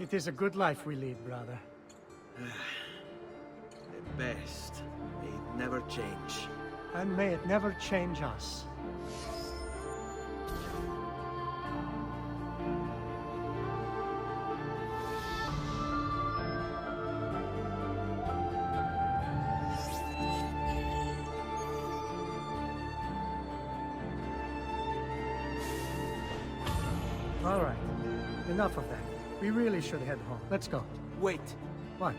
It is a good life we lead, brother. At best, may it never change. And may it never change us. All right. Enough of that. We really should head home. Let's go. Wait. What?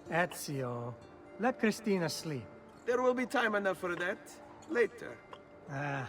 Ezio, let Christina sleep. There will be time enough for that. Later. Ah.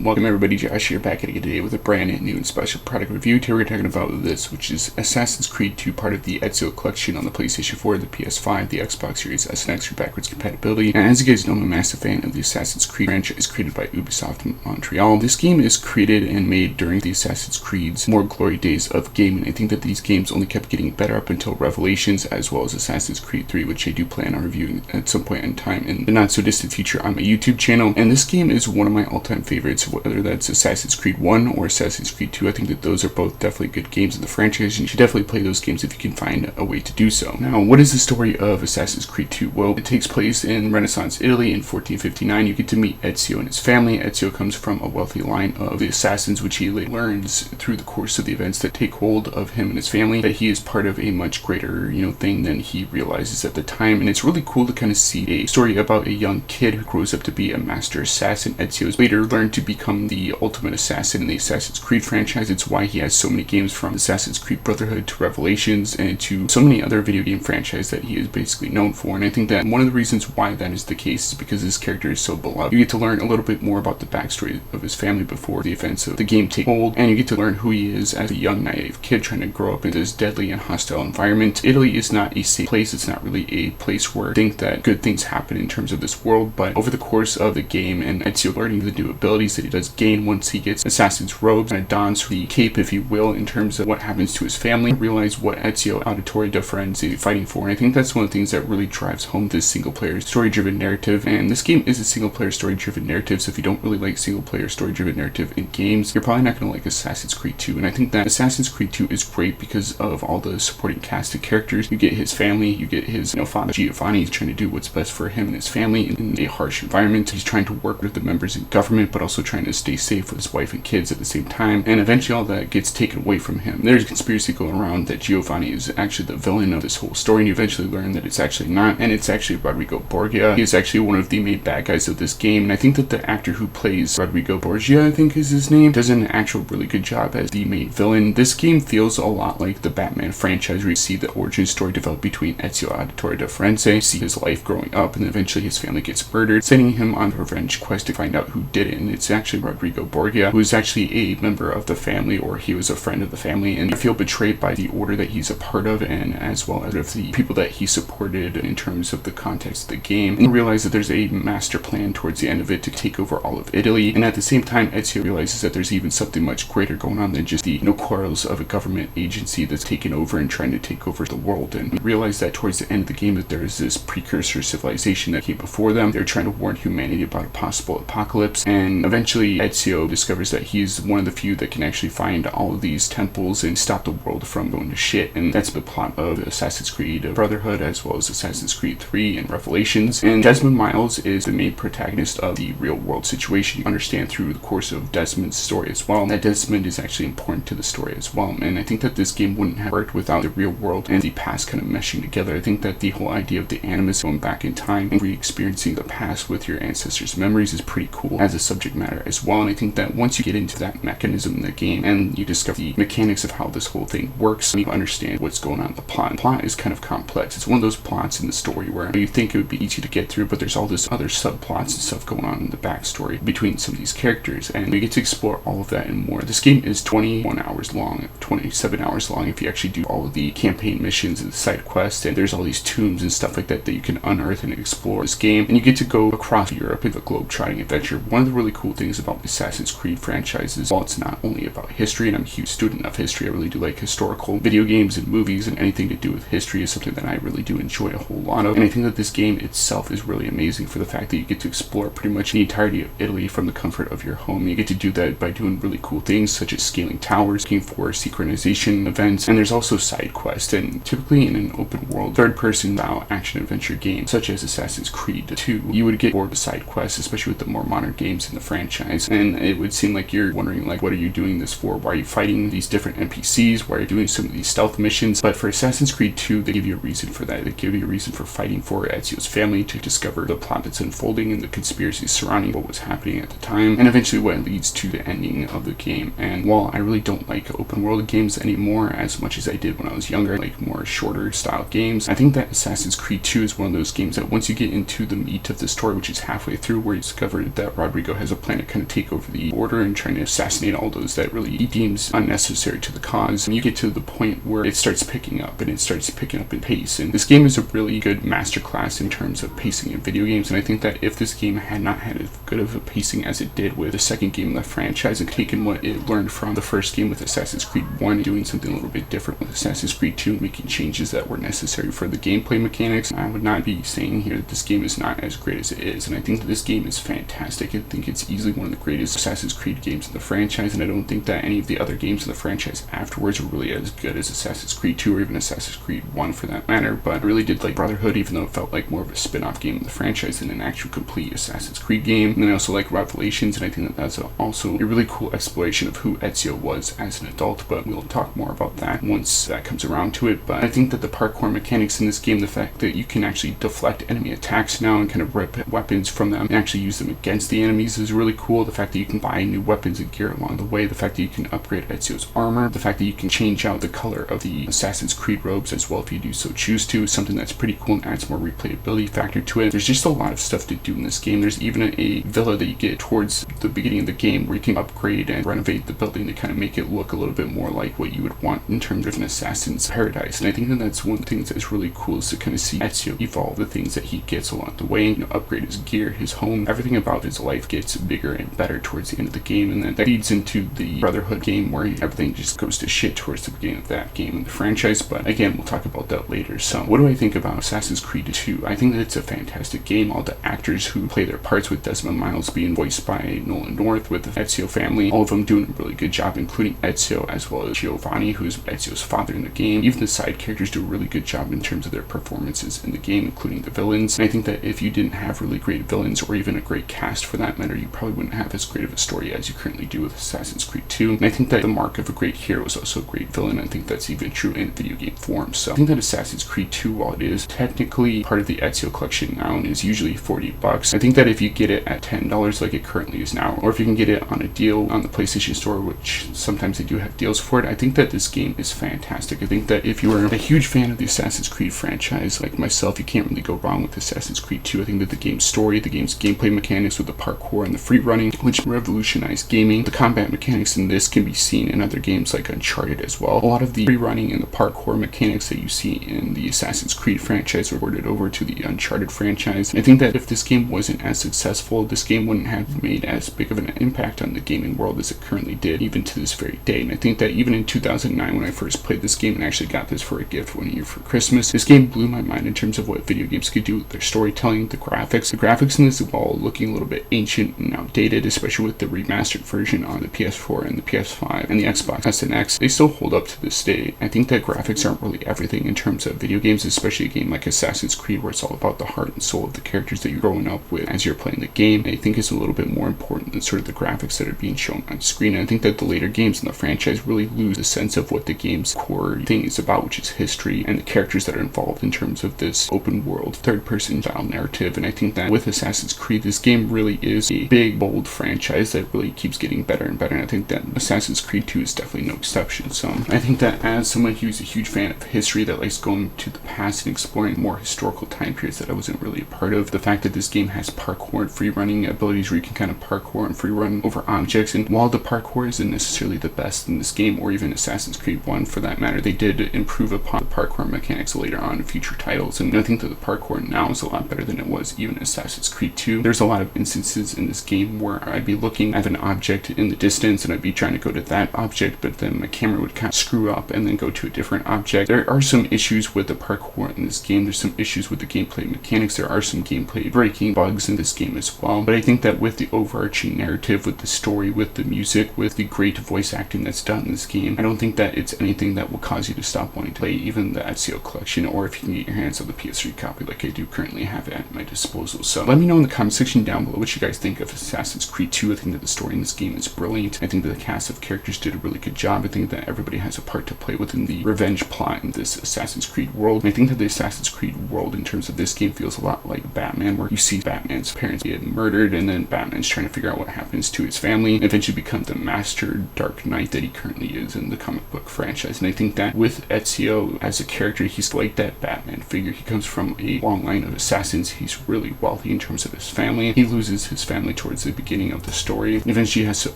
Welcome everybody, Josh here, back at it today with a brand new and special product review. Today we're talking about this, which is Assassin's Creed 2, part of the Ezio collection on the PlayStation 4, the PS5, the Xbox Series S and X for backwards compatibility. And as you guys know, I'm a massive fan of the Assassin's Creed franchise created by Ubisoft Montreal. This game is created and made during the Assassin's Creed's more glory days of gaming. I think that these games only kept getting better up until Revelations, as well as Assassin's Creed 3, which I do plan on reviewing at some point in time in the not so distant future on my YouTube channel. And this game is one of my all-time favorites, whether that's Assassin's Creed 1 or Assassin's Creed 2. I think that those are both definitely good games in the franchise, and you should definitely play those games if you can find a way to do so. Now, what is the story of Assassin's Creed 2? Well, it takes place in Renaissance Italy in 1459. You get to meet Ezio and his family. Ezio comes from a wealthy line of the assassins, which he learns through the course of the events that take hold of him and his family, that he is part of a much greater, thing than he realizes at the time. And it's really cool to kind of see a story about a young kid who grows up to be a master assassin. Ezio later learned to become the ultimate assassin in the Assassin's Creed franchise. It's why he has so many games, from Assassin's Creed Brotherhood to Revelations and to so many other video game franchises that he is basically known for. And I think that one of the reasons why that is the case is because this character is so beloved. You get to learn a little bit more about the backstory of his family before the events of the game take hold, and you get to learn who he is as a young naive kid trying to grow up in this deadly and hostile environment. Italy is not a safe place. It's not really a place where I think that good things happen in terms of this world, but over the course of the game and Ezio learning the new abilities that he does gain once he gets assassin's robes and dons the cape, if you will, in terms of what happens to his family, realize what Ezio Auditore da Firenze is fighting for. And I think that's one of the things that really drives home this single player story driven narrative. And this game is a single player story driven narrative, so if you don't really like single player story driven narrative in games, you're probably not going to like Assassin's Creed 2. And I think that Assassin's Creed 2 is great because of all the supporting cast of characters. You get his family, you get his father Giovanni. He's trying to do what's best for him and his family in a harsh environment. He's trying to work with the members in government, but also trying to stay safe with his wife and kids at the same time, and eventually all that gets taken away from him. There's a conspiracy going around that Giovanni is actually the villain of this whole story, and you eventually learn that it's actually not, and it's actually Rodrigo Borgia. He is actually one of the main bad guys of this game, and I think that the actor who plays Rodrigo Borgia, I think is his name, does an actual really good job as the main villain. This game feels a lot like the Batman franchise, where you see the origin story develop between Ezio Auditore da Firenze, you see his life growing up, and then eventually his family gets murdered, sending him on a revenge quest to find out who did it. And it's actually Rodrigo Borgia, who is actually a member of the family, or he was a friend of the family, and you feel betrayed by the order that he's a part of, and as well as of the people that he supported in terms of the context of the game, and you realize that there's a master plan towards the end of it to take over all of Italy. And at the same time, Ezio realizes that there's even something much greater going on than just the quarrels of a government agency that's taken over and trying to take over the world. And you realize that towards the end of the game that there is this precursor civilization that came before them. They're trying to warn humanity about a possible apocalypse, and eventually Ezio discovers that he's one of the few that can actually find all of these temples and stop the world from going to shit. And that's the plot of Assassin's Creed Brotherhood, as well as Assassin's Creed 3 and Revelations. And Desmond Miles is the main protagonist of the real world situation. You understand through the course of Desmond's story as well that Desmond is actually important to the story as well. And I think that this game wouldn't have worked without the real world and the past kind of meshing together. I think that the whole idea of the animus going back in time and re-experiencing the past with your ancestors' memories is pretty cool as a subject matter as well. And I think that once you get into that mechanism in the game and you discover the mechanics of how this whole thing works, you understand what's going on in the plot. The plot is kind of complex. It's one of those plots in the story where you think it would be easy to get through, but there's all this other subplots and stuff going on in the backstory between some of these characters, and you get to explore all of that and more. This game is 21 hours long, 27 hours long if you actually do all of the campaign missions and the side quests, and there's all these tombs and stuff like that that you can unearth and explore this game, and you get to go across Europe in a globe-trotting adventure. One of the really cool things things about the Assassin's Creed franchises. While it's not only about history, and I'm a huge student of history, I really do like historical video games and movies, and anything to do with history is something that I really do enjoy a whole lot of. And I think that this game itself is really amazing for the fact that you get to explore pretty much the entirety of Italy from the comfort of your home. You get to do that by doing really cool things such as scaling towers, looking for synchronization events, and there's also side quests. And typically in an open world, third-person style action-adventure game such as Assassin's Creed 2, you would get bored of side quests, especially with the more modern games in the franchise, and it would seem like you're wondering, like, what are you doing this for? Why are you fighting these different NPCs? Why are you doing some of these stealth missions? But for Assassin's Creed 2, they give you a reason for that. They give you a reason for fighting for Ezio's family, to discover the plot that's unfolding and the conspiracies surrounding what was happening at the time, and eventually what leads to the ending of the game. And while I really don't like open world games anymore as much as I did when I was younger, like more shorter style games, I think that Assassin's Creed 2 is one of those games that once you get into the meat of the story, which is halfway through, where you discover that Rodrigo has a plan to kind of take over the border and trying to assassinate all those that really he deems unnecessary to the cause, and you get to the point where it starts picking up, and it starts picking up in pace. And this game is a really good masterclass in terms of pacing in video games, and I think that if this game had not had as good of a pacing as it did with the second game in the franchise, and taken what it learned from the first game with Assassin's Creed 1, doing something a little bit different with Assassin's Creed 2, making changes that were necessary for the gameplay mechanics, I would not be saying here that this game is not as great as it is. And I think that this game is fantastic. I think it's easily one of the greatest Assassin's Creed games in the franchise, and I don't think that any of the other games in the franchise afterwards were really as good as Assassin's Creed 2 or even Assassin's Creed 1 for that matter. But I really did like Brotherhood, even though it felt like more of a spin-off game in the franchise than an actual complete Assassin's Creed game. And then I also like Revelations, and I think that that's also a really cool exploration of who Ezio was as an adult, but we'll talk more about that once that comes around to it. But I think that the parkour mechanics in this game, the fact that you can actually deflect enemy attacks now and kind of rip weapons from them and actually use them against the enemies is really cool. The fact that you can buy new weapons and gear along the way, the fact that you can upgrade Ezio's armor, the fact that you can change out the color of the Assassin's Creed robes as well if you do so choose to, something that's pretty cool and adds more replayability factor to it. There's just a lot of stuff to do in this game. There's even a villa that you get towards the beginning of the game where you can upgrade and renovate the building to kind of make it look a little bit more like what you would want in terms of an assassin's paradise. And I think that that's one of the things that's really cool, is to kind of see Ezio evolve the things that he gets along the way, upgrade his gear, his home, everything about his life gets bigger and better towards the end of the game, and then that feeds into the Brotherhood game where everything just goes to shit towards the beginning of that game in the franchise. But again, we'll talk about that later. So what do I think about Assassin's Creed 2? I think that it's a fantastic game. All the actors who play their parts, with Desmond Miles being voiced by Nolan North, with the Ezio family, all of them doing a really good job, including Ezio as well as Giovanni, who's Ezio's father in the game. Even the side characters do a really good job in terms of their performances in the game, including the villains. And I think that if you didn't have really great villains, or even a great cast for that matter, you probably wouldn't have as great of a story as you currently do with Assassin's Creed 2. And I think that the mark of a great hero is also a great villain. I think that's even true in video game form. So I think that Assassin's Creed 2, while it is technically part of the Ezio collection now and is usually $40, I think that if you get it at $10 like it currently is now, or if you can get it on a deal on the PlayStation Store, which sometimes they do have deals for it, I think that this game is fantastic. I think that if you are a huge fan of the Assassin's Creed franchise like myself, you can't really go wrong with Assassin's Creed 2. I think that the game's story, the game's gameplay mechanics with the parkour and the free running, which revolutionized gaming, the combat mechanics in this can be seen in other games like Uncharted as well. A lot of the free running and the parkour mechanics that you see in the Assassin's Creed franchise were ported over to the Uncharted franchise. I think that if this game wasn't as successful, this game wouldn't have made as big of an impact on the gaming world as it currently did, even to this very day. And I think that even in 2009, when I first played this game and actually got this for a gift one year for Christmas, this game blew my mind in terms of what video games could do with their storytelling, the graphics. The graphics in this, while looking a little bit ancient and outdated, especially with the remastered version on the PS4 and the PS5 and the Xbox S and X, they still hold up to this day. I think that graphics aren't really everything in terms of video games, especially a game like Assassin's Creed, where it's all about the heart and soul of the characters that you're growing up with as you're playing the game. I think it's a little bit more important than sort of the graphics that are being shown on screen. And I think that the later games in the franchise really lose the sense of what the game's core thing is about, which is history and the characters that are involved in terms of this open world, third-person style narrative. And I think that with Assassin's Creed, this game really is a big, bold franchise that really keeps getting better and better. And I think that Assassin's Creed 2 is definitely no exception. So I think that as someone who's a huge fan of history, that likes going to the past and exploring more historical time periods that I wasn't really a part of, the fact that this game has parkour and free running abilities where you can kind of parkour and free run over objects, and while the parkour isn't necessarily the best in this game, or even Assassin's Creed 1 for that matter, they did improve upon the parkour mechanics later on in future titles, and I think that the parkour now is a lot better than it was even in Assassin's Creed 2. There's a lot of instances in this game where I'd be looking at an object in the distance and I'd be trying to go to that object, but then my camera would kind of screw up and then go to a different object. There are some issues with the parkour in this game. There's some issues with the gameplay mechanics. There are some gameplay breaking bugs in this game as well. But I think that with the overarching narrative, with the story, with the music, with the great voice acting that's done in this game, I don't think that it's anything that will cause you to stop wanting to play even the Ezio collection, or if you can get your hands on the PS3 copy like I do currently have it at my disposal. So let me know in the comment section down below what you guys think of Assassin's Creed 2. I think that the story in this game is brilliant. I think that the cast of characters did a really good job. I think that everybody has a part to play within the revenge plot in this Assassin's Creed world. And I think that the Assassin's Creed world in terms of this game feels a lot like Batman, where you see Batman's parents get murdered and then Batman's trying to figure out what happens to his family and eventually become the master Dark Knight that he currently is in the comic book franchise. And I think that with Ezio as a character, he's like that Batman figure. He comes from a long line of assassins. He's really wealthy in terms of his family. He loses his family towards the beginning of the story. Eventually he has to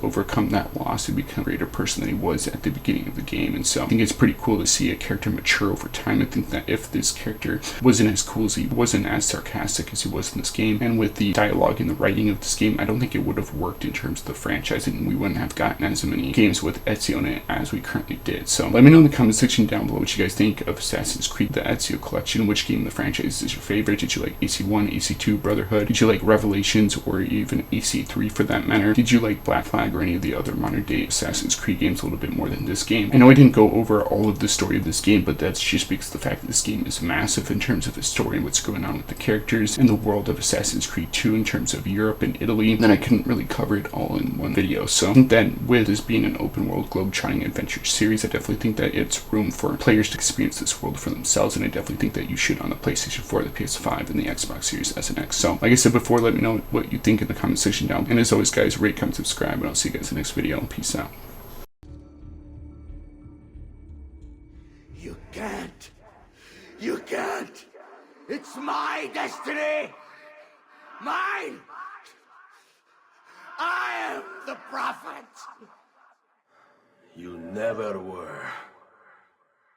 overcome that loss and become a greater person than he was at the beginning of the game. And so I think it's pretty cool to see a character mature over time. I think that if this character wasn't as cool as he wasn't as sarcastic as he was in this game, and with the dialogue and the writing of this game, I don't think it would have worked in terms of the franchise, and we wouldn't have gotten as many games with Ezio in it as we currently did. So let me know in the comment section down below what you guys think of Assassin's Creed, the Ezio collection. Which game in the franchise is your favorite? Did you like AC1, AC2, Brotherhood? Did you like Revelations, or even AC3 for that matter? Did you like Black Flag or any of the other modern day Assassin's Creed games a little bit more than this game? I know I didn't go over all of the story of this game, but that's just because of the fact that this game is massive in terms of the story and what's going on with the characters and the world of Assassin's Creed 2 in terms of Europe and Italy. Then I couldn't really cover it all in one video. So I think that with this being an open world globe-trotting adventure series, I definitely think that it's room for players to experience this world for themselves, and I definitely think that you should on the PlayStation 4, the PS5, and the Xbox Series S and X. So like I said before, let me know what you think in the comment section down. And as always guys, rate, comment, subscribe, and I'll see you guys in the next video. Peace out. You can't. You can't. It's my destiny. Mine. I am the prophet. You never were.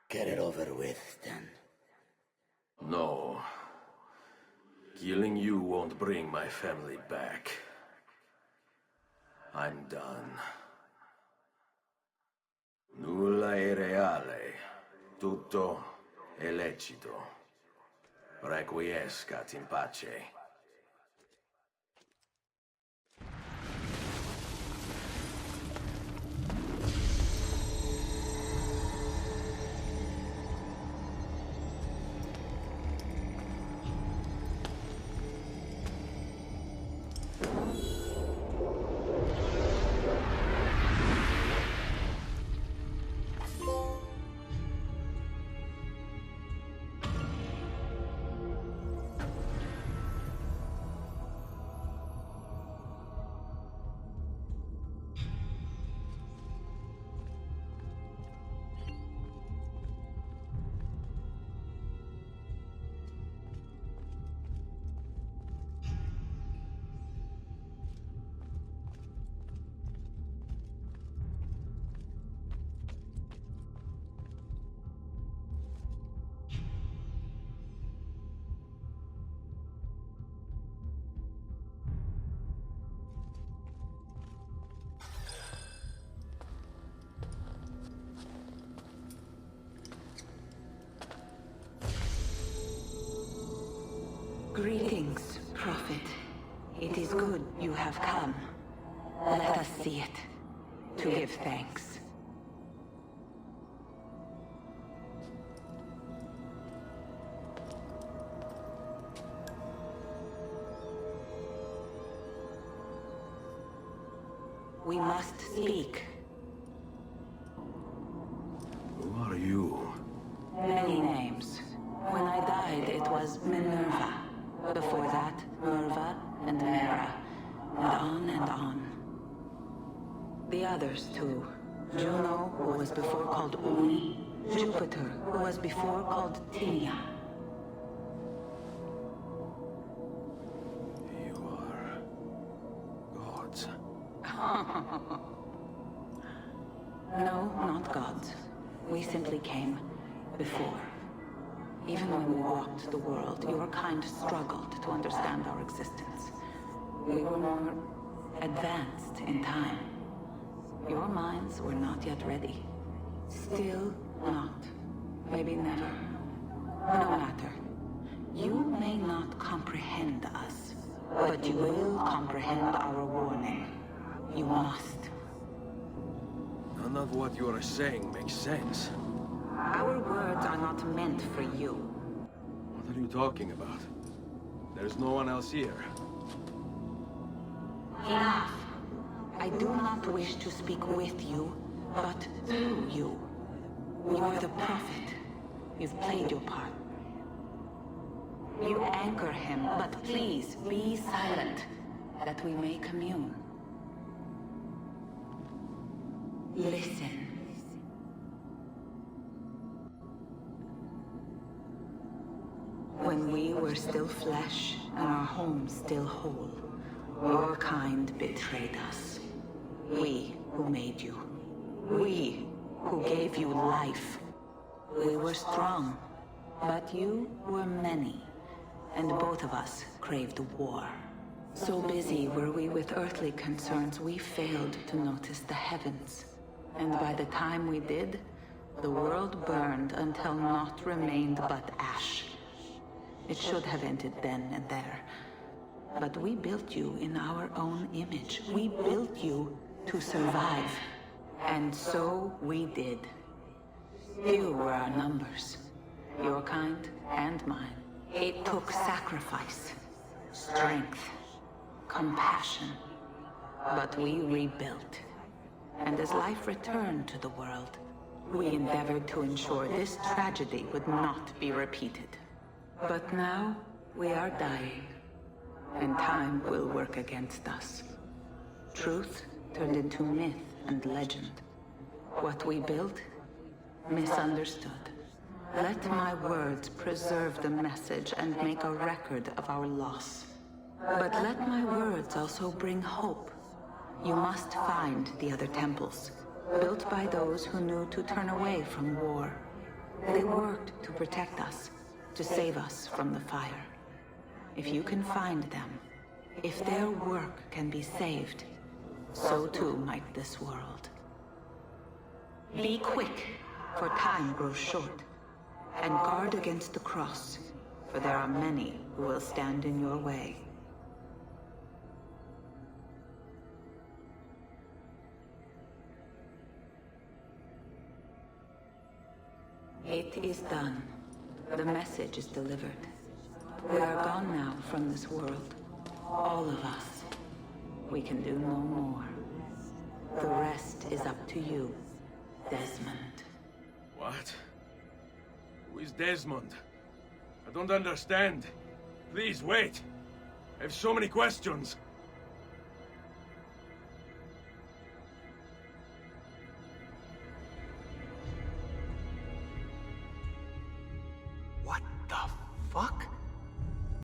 Get it over with, then. No. Killing you won't bring my family back. I'm done. Nulla è reale. Tutto è lecito. Requiescat in pace. Greetings, Prophet. It is good you have come. Let us see it, to give thanks. We must speak. Who are you? Many names. When I died, it was Minerva. Before that, Merva and Mera. And on and on. The others, too. Juno, who was before called Uni. Jupiter, who was before called Tinia. You are... gods. No, not gods. We simply came before. Even when we walked the world, your kind struggled to understand our existence. We were more advanced in time. Your minds were not yet ready. Still not. Maybe never. No matter. You may not comprehend us, but you will comprehend our warning. You must. None of what you are saying makes sense. Our words are not meant for you. What are you talking about? There's no one else here. Enough. I do not wish to speak with you, but through you. You are the prophet. You've played your part. You anchor him, but please be silent, that we may commune. Listen. When we were still flesh and our home still whole, your kind betrayed us. We who made you. We who gave you life. We were strong, but you were many, and both of us craved war. So busy were we with earthly concerns, we failed to notice the heavens. And by the time we did, the world burned until naught remained but ash. It should have ended then and there. But we built you in our own image. We built you to survive. And so we did. Few were our numbers, your kind and mine. It took sacrifice, strength, compassion. But we rebuilt. And as life returned to the world, we endeavored to ensure this tragedy would not be repeated. But now, we are dying, and time will work against us. Truth turned into myth and legend. What we built, misunderstood. Let my words preserve the message and make a record of our loss. But let my words also bring hope. You must find the other temples, built by those who knew to turn away from war. They worked to protect us, to save us from the fire. If you can find them, if their work can be saved, so too might this world. Be quick, for time grows short, and guard against the cross, for there are many who will stand in your way. It is done. The message is delivered. We are gone now from this world. All of us. We can do no more. The rest is up to you, Desmond. What? Who is Desmond? I don't understand. Please, wait. I have so many questions.